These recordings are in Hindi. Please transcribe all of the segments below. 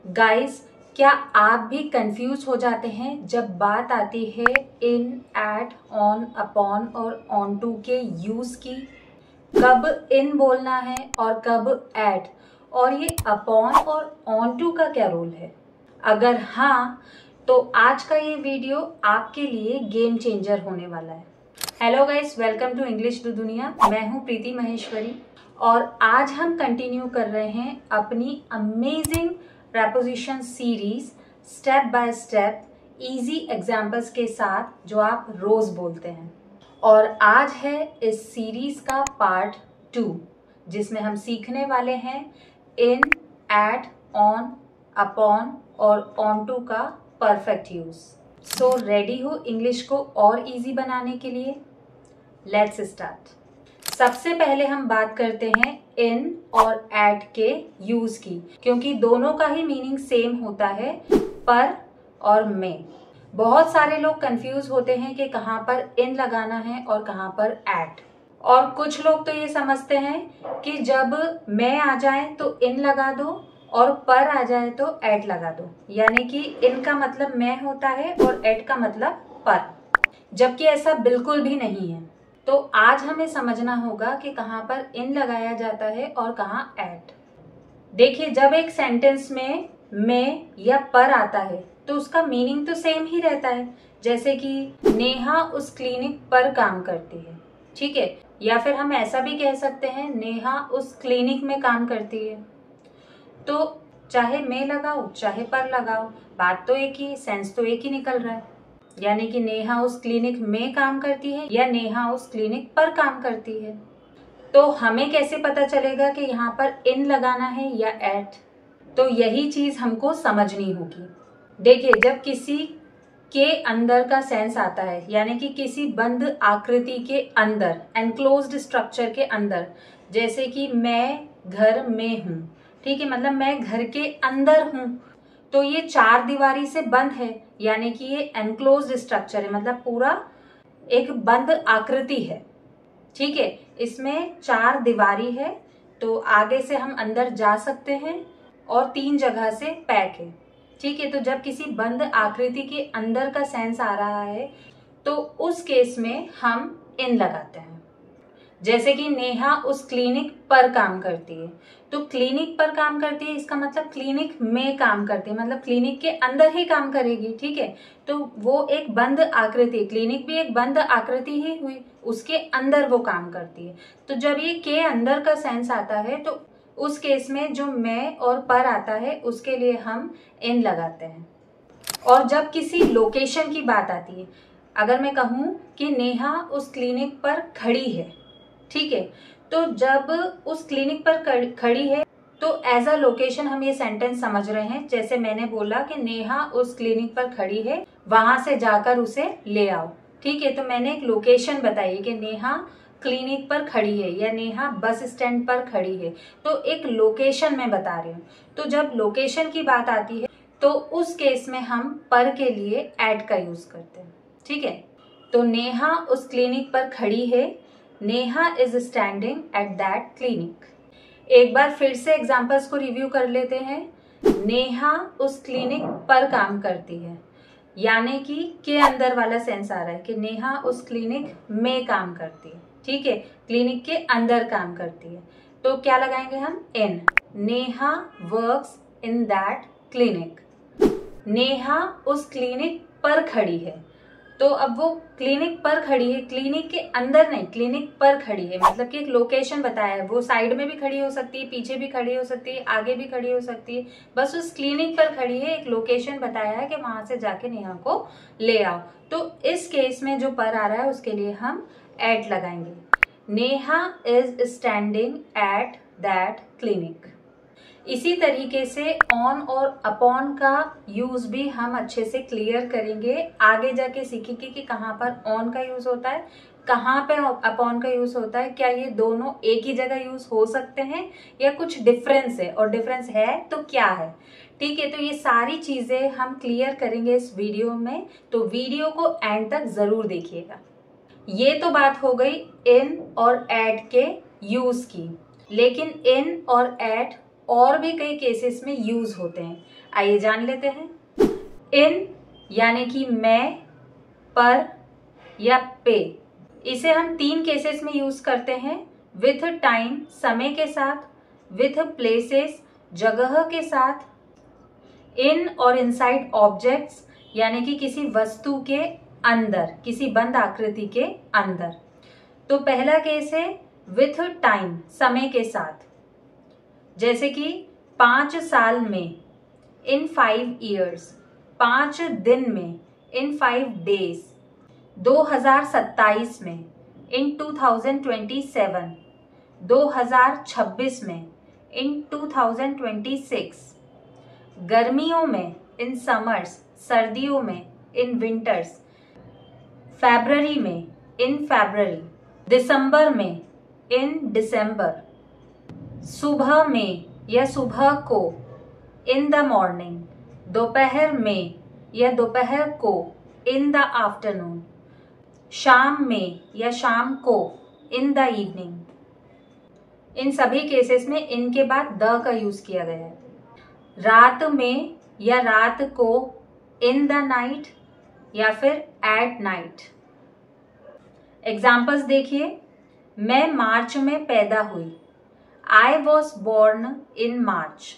गाइस, क्या आप भी कंफ्यूज हो जाते हैं जब बात आती है इन, एट, ऑन, अपॉन और ऑन टू के यूज की? कब इन बोलना है और कब एट, और ये अपॉन और ऑन टू का क्या रोल है? अगर हाँ, तो आज का ये वीडियो आपके लिए गेम चेंजर होने वाला है। Hello guys, welcome to English to दुनिया। मैं हूँ प्रीति महेश्वरी और आज हम कंटिन्यू कर रहे हैं अपनी amazing preposition series step by step easy examples के साथ जो आप रोज बोलते हैं। और आज है इस सीरीज का पार्ट 2 जिसमें हम सीखने वाले हैं इन, एट, ऑन, अपॉन और ऑन टू का परफेक्ट यूज। सो रेडी हो इंग्लिश को और इजी बनाने के लिए? Let's start. सबसे पहले हम बात करते हैं इन और एट के यूज की, क्योंकि दोनों का ही मीनिंग सेम होता है, पर और में। बहुत सारे लोग कंफ्यूज होते हैं कि कहाँ पर इन लगाना है और कहाँ पर एट। और कुछ लोग तो ये समझते हैं कि जब में आ जाए तो इन लगा दो और पर आ जाए तो एट लगा दो, यानी कि इन का मतलब में होता है और एट का मतलब पर, जबकि ऐसा बिल्कुल भी नहीं है। तो आज हमें समझना होगा कि कहाँ पर इन लगाया जाता है और कहाँ एट। देखिए, जब एक सेंटेंस में या पर आता है तो उसका मीनिंग तो सेम ही रहता है, जैसे कि नेहा उस क्लिनिक पर काम करती है, ठीक है। या फिर हम ऐसा भी कह सकते हैं नेहा उस क्लिनिक में काम करती है। तो चाहे में लगाओ चाहे पर लगाओ, बात तो एक ही, सेंस तो एक ही निकल रहा है। यानी कि नेहा उस क्लिनिक में काम करती है या नेहा उस क्लिनिक पर काम करती है। तो हमें कैसे पता चलेगा कि यहाँ पर इन लगाना है या एट? तो यही चीज हमको समझनी होगी। देखिए, जब किसी के अंदर का सेंस आता है, यानी कि किसी बंद आकृति के अंदर, एनक्लोज्ड स्ट्रक्चर के अंदर, जैसे कि मैं घर में हूँ, ठीक है, मतलब मैं घर के अंदर हूँ, तो ये चार दीवारी से बंद है, यानी कि ये एनक्लोज्ड स्ट्रक्चर है, मतलब पूरा एक बंद आकृति है, ठीक है। इसमें चार दीवारी है, तो आगे से हम अंदर जा सकते हैं और तीन जगह से पैक है, ठीक है। तो जब किसी बंद आकृति के अंदर का सेंस आ रहा है तो उस केस में हम इन लगाते हैं। जैसे कि नेहा उस क्लिनिक पर काम करती है, तो क्लिनिक पर काम करती है इसका मतलब क्लिनिक में काम करती है, मतलब क्लिनिक के अंदर ही काम करेगी, ठीक है। तो वो एक बंद आकृति, क्लिनिक भी एक बंद आकृति ही हुई, उसके अंदर वो काम करती है। तो जब ये के अंदर का सेंस आता है तो उस केस में जो में और पर आता है उसके लिए हम इन लगाते हैं। और जब किसी लोकेशन की बात आती है, अगर मैं कहूँ कि नेहा उस क्लिनिक पर खड़ी है, ठीक है, तो जब उस क्लिनिक पर खड़ी है तो एज अ लोकेशन हम ये सेंटेंस समझ रहे हैं। जैसे मैंने बोला कि नेहा उस क्लिनिक पर खड़ी है, वहां से जाकर उसे ले आओ, ठीक है। तो मैंने एक लोकेशन बताई कि नेहा क्लिनिक पर खड़ी है या नेहा बस स्टैंड पर खड़ी है, तो एक लोकेशन मैं बता रही हूँ। तो जब लोकेशन की बात आती है तो उस केस में हम पर के लिए एट का यूज करते हैं, ठीक है। तो नेहा उस क्लिनिक पर खड़ी है, Neha is standing at that clinic. एक बार फिर से एग्जाम्पल्स को रिव्यू कर लेते हैं। नेहा उस क्लिनिक पर काम करती है, यानी कि के अंदर वाला सेंस आ रहा है कि नेहा उस क्लिनिक में काम करती है, ठीक है, क्लिनिक के अंदर काम करती है। तो क्या लगाएंगे हम? In. Neha works in that clinic. Neha उस क्लिनिक पर खड़ी है, तो अब वो क्लिनिक पर खड़ी है, क्लिनिक के अंदर नहीं, क्लिनिक पर खड़ी है, मतलब कि एक लोकेशन बताया है। वो साइड में भी खड़ी हो सकती है, पीछे भी खड़ी हो सकती है, आगे भी खड़ी हो सकती है, बस उस क्लिनिक पर खड़ी है, एक लोकेशन बताया है कि वहां से जाके नेहा को ले आओ। तो इस केस में जो पर आ रहा है उसके लिए हम एट लगाएंगे। Neha is standing at that clinic. इसी तरीके से ऑन और अपॉन का यूज भी हम अच्छे से क्लियर करेंगे, आगे जाके सीखेंगे कि कहाँ पर ऑन का यूज होता है, कहाँ पे अपॉन का यूज होता है, क्या ये दोनों एक ही जगह यूज हो सकते हैं या कुछ डिफरेंस है, और डिफरेंस है तो क्या है, ठीक है। तो ये सारी चीजें हम क्लियर करेंगे इस वीडियो में, तो वीडियो को एंड तक जरूर देखिएगा। ये तो बात हो गई इन और एट के यूज की, लेकिन इन और एट और भी कई केसेस में यूज होते हैं, आइए जान लेते हैं। इन यानी कि मैं, पर या पे, इसे हम 3 केसेस में यूज करते हैं। विथ टाइम समय के साथ, विथ प्लेसेस जगह के साथ, इन और इनसाइड ऑब्जेक्ट्स यानी कि किसी वस्तु के अंदर, किसी बंद आकृति के अंदर। तो पहला केस है विथ टाइम, समय के साथ, जैसे कि 5 साल में, इन 5 years, 5 दिन में, इन 5 days, 2027 में, इन 2027, 2026 में, इन 2026, गर्मियों में, इन समर्स, सर्दियों में, इन विंटर्स, फरवरी में, इन फरवरी, दिसंबर में, इन दिसंबर, सुबह में या सुबह को, इन द मॉर्निंग, दोपहर में या दोपहर को, इन द आफ्टरनून, शाम में या शाम को, इन द इवनिंग। इन सभी केसेस में इन के बाद द का यूज किया गया है। रात में या रात को, इन द नाइट या फिर एट नाइट। एग्जाम्पल्स देखिए, मैं मार्च में पैदा हुई, आई वॉज बोर्न इन मार्च,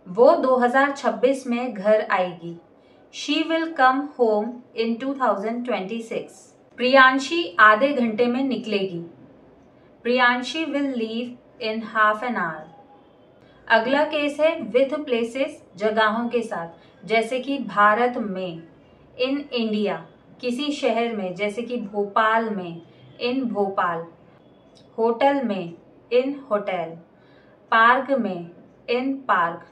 वो 2026 में घर आएगी, she will come home in 2026। Priyanshi आधे घंटे में निकलेगी, Priyanshi will leave in half an hour. अगला केस है विथ प्लेसेस, जगहों के साथ, जैसे कि भारत में, इन इंडिया, किसी शहर में जैसे कि भोपाल में, इन भोपाल, होटल में, इन होटल, पार्क में, इन पार्क।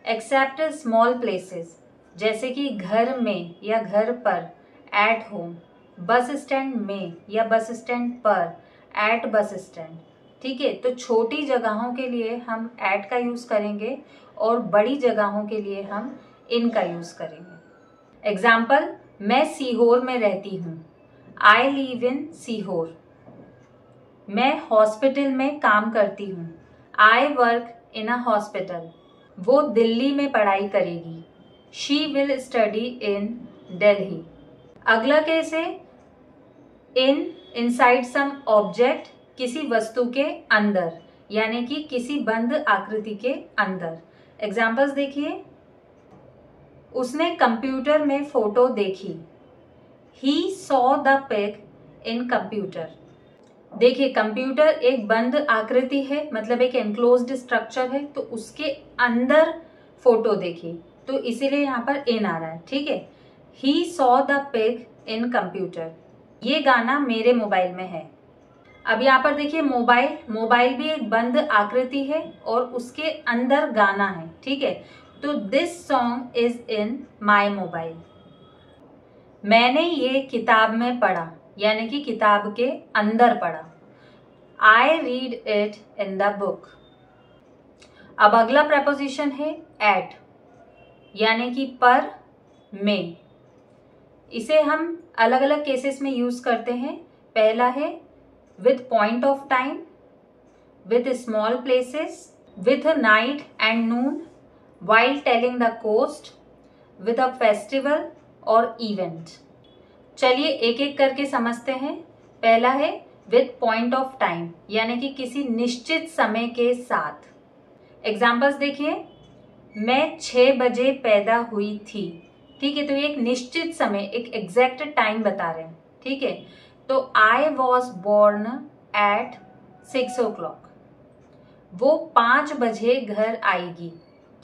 एक्सेप्ट स्मॉल प्लेसेस, जैसे कि घर में या घर पर, एट होम, बस स्टैंड में या बस स्टैंड पर, एट बस स्टैंड। ठीक है, तो छोटी जगहों के लिए हम एट का यूज करेंगे और बड़ी जगहों के लिए हम इन का यूज करेंगे। एग्जाम्पल, मैं सीहोर में रहती हूँ, आई लिव इन सीहोर। मैं हॉस्पिटल में काम करती हूँ, I work in a hospital. वो दिल्ली में पढ़ाई करेगी, she will study in Delhi. अगला केस है इन इनसाइड सम ऑब्जेक्ट, किसी वस्तु के अंदर यानी कि किसी बंद आकृति के अंदर। एग्जाम्पल्स देखिए, उसने कंप्यूटर में फोटो देखी, he saw the pic in computer. देखिए, कंप्यूटर एक बंद आकृति है, मतलब एक एनक्लोज्ड स्ट्रक्चर है, तो उसके अंदर फोटो देखी, तो इसीलिए यहाँ पर इन आ रहा है। ठीक है, he saw the pic in computer. ये गाना मेरे मोबाइल में है। अब यहाँ पर देखिए, मोबाइल भी एक बंद आकृति है और उसके अंदर गाना है। ठीक है, तो this song is in my mobile. मैंने ये किताब में पढ़ा, यानी कि किताब के अंदर पढ़ा, I read it in the book. अब अगला प्रपोजिशन है एट, यानी कि पर, में। इसे हम अलग अलग केसेस में यूज करते हैं। पहला है with point of time, with small places, with night and Noon, while telling the coast, with a festival और इवेंट। चलिए एक एक करके समझते हैं। पहला है with point of time, यानी कि किसी निश्चित समय के साथ। एग्जाम्पल्स देखिए, मैं 6 बजे पैदा हुई थी। ठीक है, तो ये एक निश्चित समय, एक एग्जैक्ट टाइम बता रहे हैं। ठीक है, तो I was born at 6 o'clock। वो 5 बजे घर आएगी।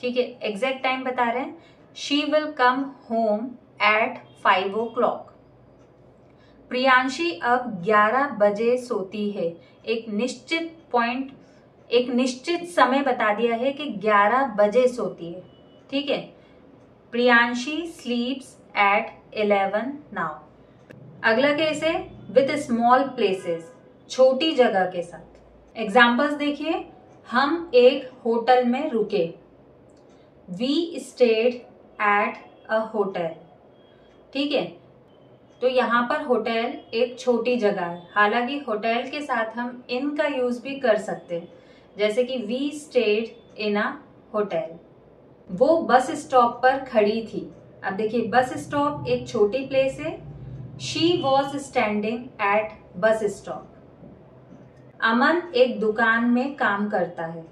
ठीक है, एग्जैक्ट टाइम बता रहे हैं। She will come home eight 5 o'clock। Priyanshi अब 11 बजे सोती है। एक निश्चित पॉइंट, एक निश्चित समय बता दिया है कि 11 बजे सोती है। ठीक है, प्रियांशी स्लीप्स एट 11 नाउ। अगला केस है विथ स्मॉल प्लेसेस, छोटी जगह के साथ। एग्जाम्पल्स देखिए, हम एक होटल में रुके, we stayed at a hotel. ठीक है, तो यहाँ पर होटल एक छोटी जगह है। हालांकि होटल के साथ हम इन का यूज भी कर सकते हैं, जैसे कि we stayed in a hotel. वो बस स्टॉप पर खड़ी थी। अब देखिए बस स्टॉप एक छोटी प्लेस है। She was standing at bus stop. Aman एक दुकान में काम करता है।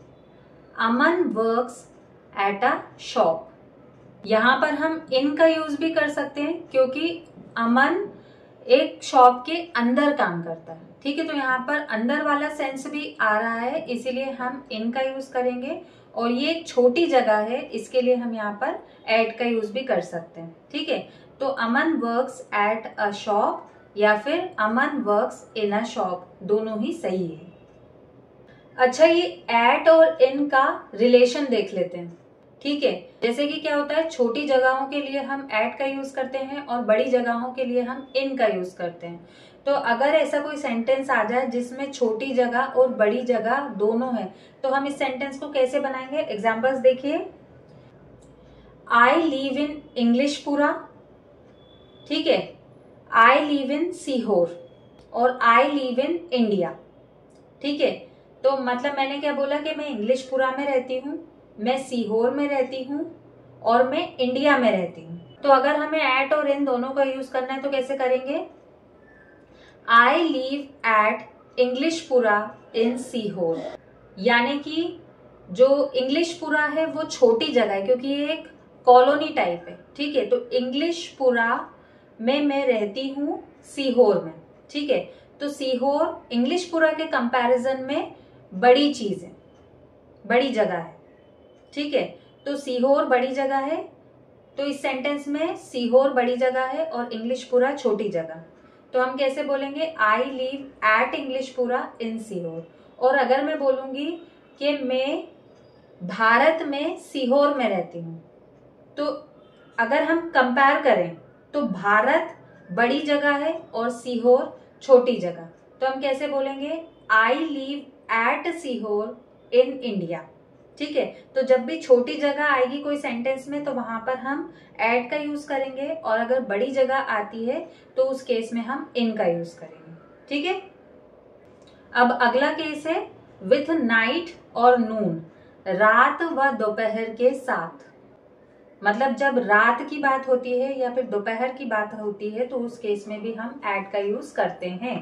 Aman works at a shop. यहाँ पर हम इन का यूज भी कर सकते हैं क्योंकि अमन एक शॉप के अंदर काम करता है। ठीक है, तो यहाँ पर अंदर वाला सेंस भी आ रहा है, इसीलिए हम इन का यूज करेंगे। और ये छोटी जगह है, इसके लिए हम यहाँ पर एट का यूज भी कर सकते हैं। ठीक है, तो अमन वर्क्स एट अ शॉप या फिर अमन वर्क्स इन अ शॉप, दोनों ही सही है। अच्छा, ये एट और इन का रिलेशन देख लेते हैं। ठीक है, जैसे कि क्या होता है, छोटी जगहों के लिए हम एट का यूज करते हैं और बड़ी जगहों के लिए हम इन का यूज करते हैं। तो अगर ऐसा कोई सेंटेंस आ जाए जिसमें छोटी जगह और बड़ी जगह दोनों है, तो हम इस सेंटेंस को कैसे बनाएंगे? एग्जाम्पल्स देखिए। I live in Englishpura. ठीक है, आई लिव इन सीहोर और आई लिव इन इंडिया। ठीक है, तो मतलब मैंने क्या बोला कि मैं इंग्लिशपुरा में रहती हूँ, मैं सीहोर में रहती हूँ और मैं इंडिया में रहती हूँ। तो अगर हमें एट और इन दोनों का यूज करना है तो कैसे करेंगे? आई लिव एट इंग्लिशपुरा इन सीहोर, यानी कि जो इंग्लिशपुरा है वो छोटी जगह है क्योंकि ये एक कॉलोनी टाइप है। ठीक है, तो इंग्लिशपुरा में मैं रहती हूँ सीहोर में। ठीक है, तो सीहोर इंग्लिशपुरा के कंपैरिजन में बड़ी चीज है, बड़ी जगह है। ठीक है, तो सीहोर बड़ी जगह है, तो इस सेंटेंस में सीहोर बड़ी जगह है और इंग्लिशपुरा छोटी जगह। तो हम कैसे बोलेंगे? आई लिव एट इंग्लिशपुरा इन सीहोर। और अगर मैं बोलूंगी कि मैं भारत में सीहोर में रहती हूँ, तो अगर हम कंपेयर करें तो भारत बड़ी जगह है और सीहोर छोटी जगह। तो हम कैसे बोलेंगे? I live at Sehore in India. ठीक है, तो जब भी छोटी जगह आएगी कोई सेंटेंस में तो वहां पर हम एट का यूज करेंगे, और अगर बड़ी जगह आती है तो उस केस में हम इन का यूज करेंगे। ठीक है, अब अगला केस है विथ नाइट और नून, रात व दोपहर के साथ। मतलब जब रात की बात होती है या फिर दोपहर की बात होती है तो उस केस में भी हम एट का यूज करते हैं।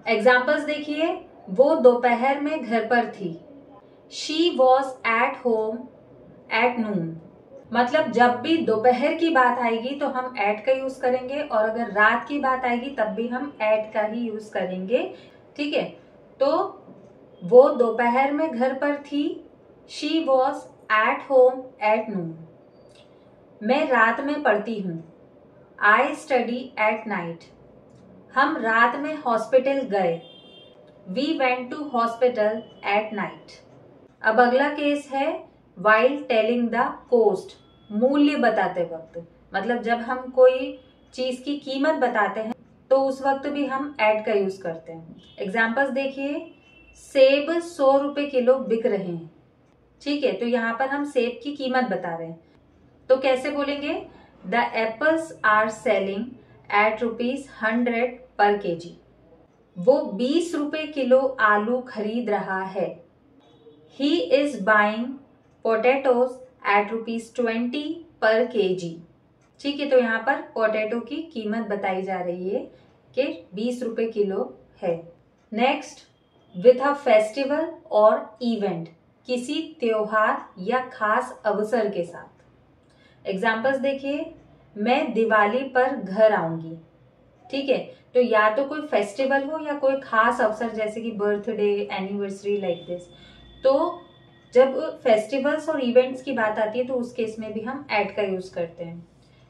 एग्जाम्पल्स देखिए। वो दोपहर में घर पर थी। She was at home at नून। मतलब जब भी दोपहर की बात आएगी तो हम एट का यूज करेंगे, और अगर रात की बात आएगी तब भी हम एट का ही यूज करेंगे। ठीक है, तो वो दोपहर में घर पर थी। She was at home at noon. मैं रात में पढ़ती हूँ। I study at night. हम रात में हॉस्पिटल गए। We went to hospital at night. अब अगला केस है वाइल टेलिंग द कोस्ट, मूल्य बताते वक्त। मतलब जब हम कोई चीज की कीमत बताते हैं तो उस वक्त भी हम एट का यूज करते हैं। एग्जाम्पल्स देखिए। सेब 100 रुपए किलो बिक रहे हैं। ठीक है, तो यहाँ पर हम सेब की कीमत बता रहे हैं, तो कैसे बोलेंगे? The apples are selling at ₹100 per KG. वो 20 रुपए किलो आलू खरीद रहा है। He is buying potatoes at ₹20 per KG. ठीक है, तो यहाँ पर पोटैटो की कीमत बताई जा रही है कि 20 रुपए किलो है। नेक्स्ट, विथ अ फेस्टिवल और इवेंट, किसी त्योहार या खास अवसर के साथ। एग्जाम्पल्स देखिए। मैं दिवाली पर घर आऊंगी। ठीक है, तो या तो कोई फेस्टिवल हो या कोई खास अवसर जैसे कि बर्थडे, एनिवर्सरी, लाइक दिस। तो जब फेस्टिवल्स और इवेंट्स की बात आती है तो उस केस में भी हम एट का यूज करते हैं।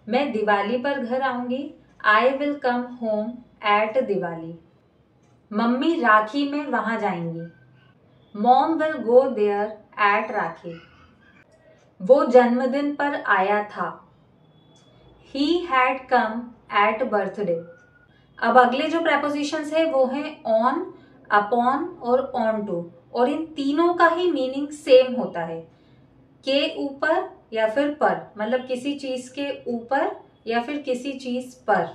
मैं दिवाली पर घर आऊंगी। I will come home at Diwali. Mummy Rakhi में वहां जाएंगी। Mom will go there at Rakhi. वो जन्मदिन पर आया था। He had come at birthday. अब अगले जो प्रेपोजिशंस है वो हैं ऑन, अपॉन और ऑन टू, और इन तीनों का ही मीनिंग सेम होता है, के ऊपर या फिर पर, मतलब किसी चीज के ऊपर या फिर किसी चीज पर।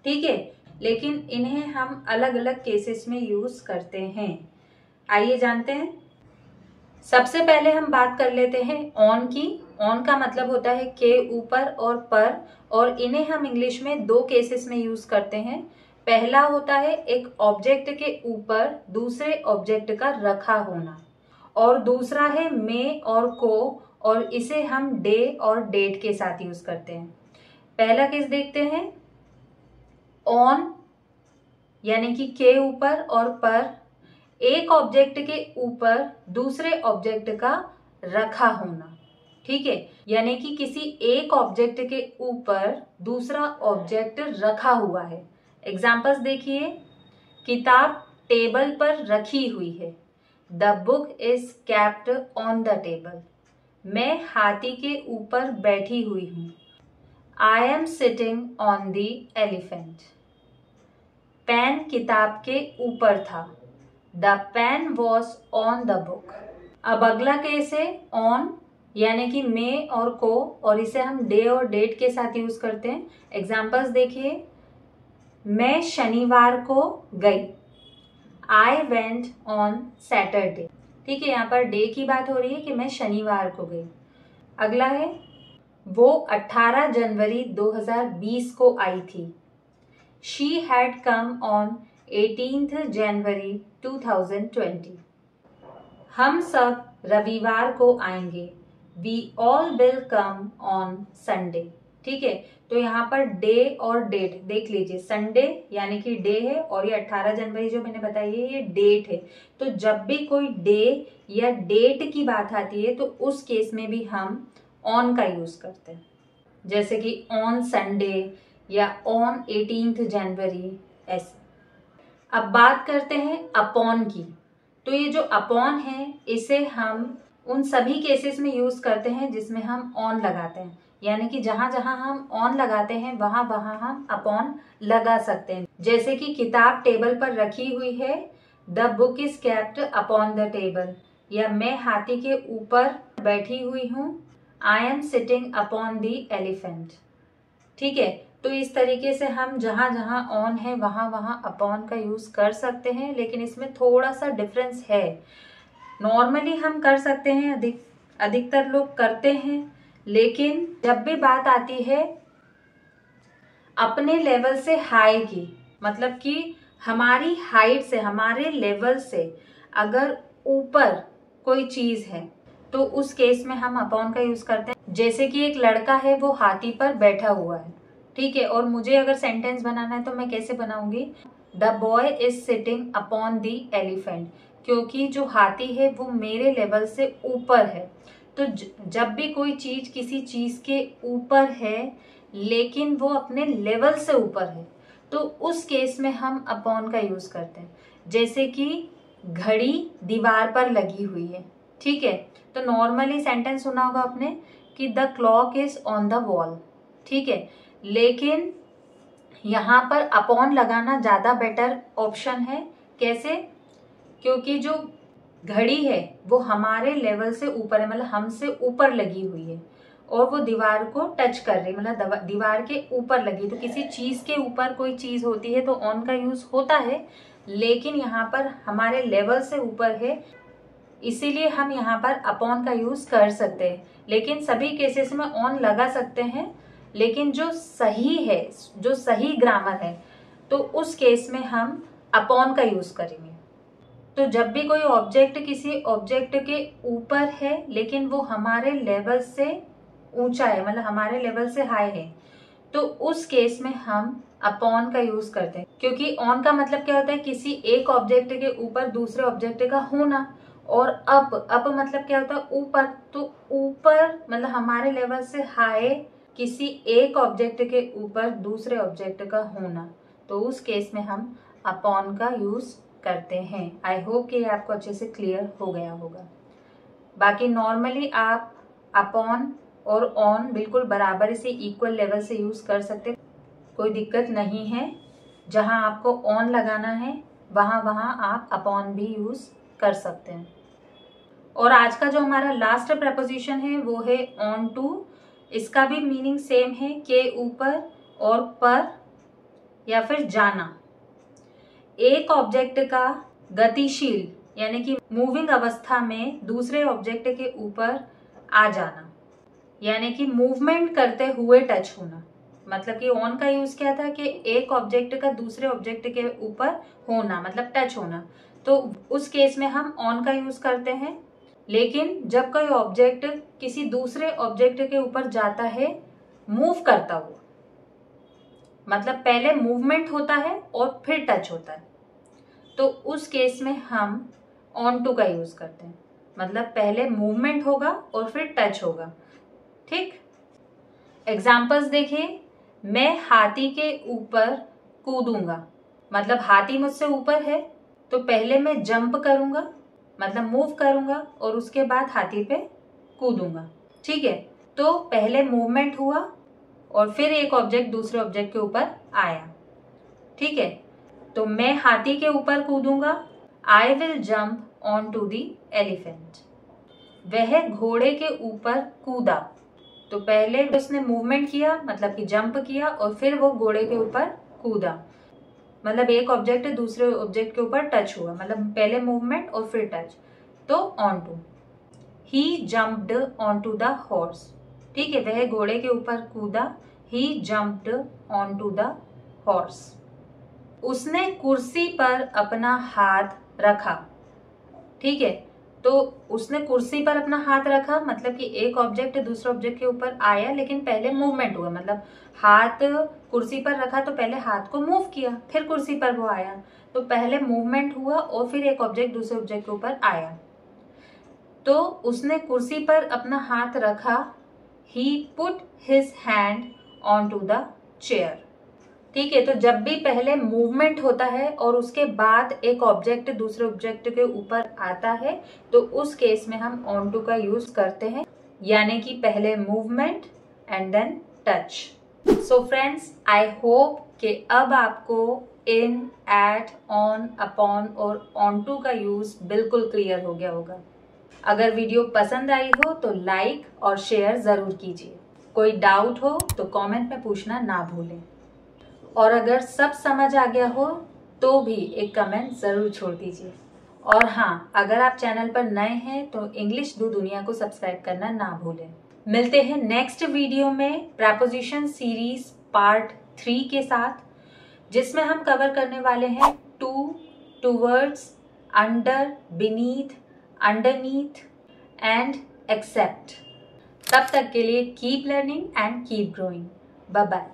ठीक है, लेकिन इन्हें हम अलग अलग केसेस में यूज करते हैं। आइए जानते हैं। सबसे पहले हम बात कर लेते हैं ऑन की। ऑन का मतलब होता है के ऊपर और पर, और इन्हें हम इंग्लिश में दो केसेस में यूज करते हैं। पहला होता है एक ऑब्जेक्ट के ऊपर दूसरे ऑब्जेक्ट का रखा होना, और दूसरा है मे और को, और इसे हम डे और डेट के साथ यूज करते हैं। पहला केस देखते हैं। ऑन यानी कि के ऊपर और पर, एक ऑब्जेक्ट के ऊपर दूसरे ऑब्जेक्ट का रखा होना। ठीक है, यानी कि किसी एक ऑब्जेक्ट के ऊपर दूसरा ऑब्जेक्ट रखा हुआ है। एग्जाम्पल्स देखिए। किताब टेबल पर रखी हुई है। The book is kept on the table. मैं हाथी के ऊपर बैठी हुई हूं। I am sitting on the elephant. Pen किताब के ऊपर था। The pen was on the book. अब अगला केस है ऑन यानी कि मे और को, और इसे हम डे और डेट के साथ यूज करते हैं। एग्जाम्पल्स देखिए। मैं शनिवार को गई। I went on Saturday. ठीक है, यहाँ पर डे की बात हो रही है कि मैं शनिवार को गई। अगला है वो 18 जनवरी 2020 को आई थी। She had come on 18th January 2020। हम सब रविवार को आएंगे। We all will come on Sunday। ठीक है, तो यहाँ पर डे और डेट देख लीजिए। संडे यानी कि डे है, और ये 18 जनवरी जो मैंने बताई है ये डेट है। तो जब भी कोई डे या डेट की बात आती है तो उस केस में भी हम ऑन का यूज करते हैं, जैसे कि ऑन संडे या ऑन 18th जनवरी ऐसे। अब बात करते हैं अपॉन की। तो ये जो अपॉन है इसे हम उन सभी केसेस में यूज करते हैं जिसमें हम ऑन लगाते हैं, यानी कि जहां जहां हम ऑन लगाते हैं वहां वहां हम अपॉन लगा सकते हैं। जैसे कि किताब टेबल पर रखी हुई है। The book is kept upon the table. या मैं हाथी के ऊपर बैठी हुई हूँ। आई am sitting upon the elephant. ठीक है, तो इस तरीके से हम जहां जहां ऑन है वहां वहां अपॉन का यूज कर सकते हैं, लेकिन इसमें थोड़ा सा डिफरेंस है। नॉर्मली हम कर सकते हैं, अधिकतर लोग करते हैं, लेकिन जब भी बात आती है अपने लेवल से हाई की, मतलब कि हमारी हाइट से, हमारे लेवल से अगर ऊपर कोई चीज है तो उस केस में हम अपॉन का यूज करते हैं। जैसे कि एक लड़का है वो हाथी पर बैठा हुआ है। ठीक है, और मुझे अगर सेंटेंस बनाना है तो मैं कैसे बनाऊंगी? The boy is sitting upon the elephant, क्योंकि जो हाथी है वो मेरे लेवल से ऊपर है। तो जब भी कोई चीज किसी चीज के ऊपर है लेकिन वो अपने लेवल से ऊपर है तो उस केस में हम अपॉन का यूज करते हैं। जैसे कि घड़ी दीवार पर लगी हुई है। ठीक है, तो नॉर्मली सेंटेंस सुना होगा आपने कि the clock is on the wall. ठीक है, लेकिन यहाँ पर अपॉन लगाना ज्यादा बेटर ऑप्शन है। कैसे? क्योंकि जो घड़ी है वो हमारे लेवल से ऊपर है, मतलब हमसे ऊपर लगी हुई है, और वो दीवार को टच कर रही, मतलब दीवार के ऊपर लगी। तो किसी चीज के ऊपर कोई चीज होती है तो ऑन का यूज होता है, लेकिन यहाँ पर हमारे लेवल से ऊपर है इसीलिए हम यहाँ पर अपॉन का यूज कर सकते हैं। लेकिन सभी केसेस में ऑन लगा सकते हैं, लेकिन जो सही है, जो सही ग्रामर है, तो उस केस में हम अपॉन का यूज करेंगे। तो जब भी कोई ऑब्जेक्ट किसी ऑब्जेक्ट के ऊपर है लेकिन वो हमारे लेवल से ऊंचा है, मतलब हमारे लेवल से हाई है, तो उस केस में हम अपॉन का यूज करते हैं। क्योंकि ऑन का मतलब क्या होता है? किसी एक ऑब्जेक्ट के ऊपर दूसरे ऑब्जेक्ट का होना। और अप मतलब क्या होता है? ऊपर। तो ऊपर मतलब हमारे लेवल से हाई किसी एक ऑब्जेक्ट के ऊपर दूसरे ऑब्जेक्ट का होना, तो उस केस में हम अपॉन का यूज करते हैं। आई होप कि आपको अच्छे से क्लियर हो गया होगा। बाकी नॉर्मली आप अपॉन और ऑन बिल्कुल बराबर से इक्वल लेवल से यूज कर सकते, कोई दिक्कत नहीं है। जहां आपको ऑन लगाना है वहां वहां आप अपॉन भी यूज कर सकते हैं। और आज का जो हमारा लास्ट प्रपोजिशन है वो है ऑन टू। इसका भी मीनिंग सेम है, के ऊपर और पर या फिर जाना। एक ऑब्जेक्ट का गतिशील यानी कि मूविंग अवस्था में दूसरे ऑब्जेक्ट के ऊपर आ जाना, यानी कि मूवमेंट करते हुए टच होना। मतलब कि ऑन का यूज क्या था कि एक ऑब्जेक्ट का दूसरे ऑब्जेक्ट के ऊपर होना, मतलब टच होना, तो उस केस में हम ऑन का यूज करते हैं। लेकिन जब कोई ऑब्जेक्ट किसी दूसरे ऑब्जेक्ट के ऊपर जाता है मूव करता हुआ, मतलब पहले मूवमेंट होता है और फिर टच होता है, तो उस केस में हम ऑन टू का यूज करते हैं। मतलब पहले मूवमेंट होगा और फिर टच होगा। ठीक, एग्जाम्पल्स देखिए। मैं हाथी के ऊपर कूदूंगा, मतलब हाथी मुझसे ऊपर है तो पहले मैं जंप करूंगा, मतलब मूव करूंगा, और उसके बाद हाथी पे कूदूंगा। ठीक है, तो पहले मूवमेंट हुआ और फिर एक ऑब्जेक्ट दूसरे ऑब्जेक्ट के ऊपर आया। ठीक है, तो मैं हाथी के ऊपर कूदूंगा, I will jump on to the elephant. वह घोड़े के ऊपर कूदा, तो पहले उसने मूवमेंट किया, मतलब कि जंप किया, और फिर वो घोड़े के ऊपर कूदा, मतलब एक ऑब्जेक्ट दूसरे ऑब्जेक्ट के ऊपर टच हुआ, मतलब पहले मूवमेंट और फिर टच, तो on to. He jumped on to the horse. ठीक है, वह घोड़े के ऊपर कूदा, he jumped on to the horse. उसने कुर्सी पर अपना हाथ रखा। ठीक है, तो उसने कुर्सी पर अपना हाथ रखा, मतलब कि एक ऑब्जेक्ट दूसरे ऑब्जेक्ट के ऊपर आया लेकिन पहले मूवमेंट हुआ, मतलब हाथ कुर्सी पर रखा तो पहले हाथ को मूव किया, फिर कुर्सी पर वो आया, तो पहले मूवमेंट हुआ और फिर एक ऑब्जेक्ट दूसरे ऑब्जेक्ट के ऊपर आया। तो उसने कुर्सी पर अपना हाथ रखा, he put his hand on to the chair. ठीक है, तो जब भी पहले मूवमेंट होता है और उसके बाद एक ऑब्जेक्ट दूसरे ऑब्जेक्ट के ऊपर आता है, तो उस केस में हम ऑन टू का यूज करते हैं, यानी कि पहले movement and then touch. So friends, I hope कि अब आपको इन, एट, ऑन, अपॉन और ऑन टू का यूज बिल्कुल क्लियर हो गया होगा। अगर वीडियो पसंद आई हो तो लाइक और शेयर जरूर कीजिए। कोई डाउट हो तो कमेंट में पूछना ना भूलें, और अगर सब समझ आ गया हो तो भी एक कमेंट जरूर छोड़ दीजिए। और हाँ, अगर आप चैनल पर नए हैं तो इंग्लिश दो दुनिया को सब्सक्राइब करना ना भूलें। मिलते हैं नेक्स्ट वीडियो में प्रेपोजिशन सीरीज पार्ट 3 के साथ, जिसमें हम कवर करने वाले हैं to, towards, under, beneath, underneath and except. तब तक के लिए keep learning and keep growing. Bye bye.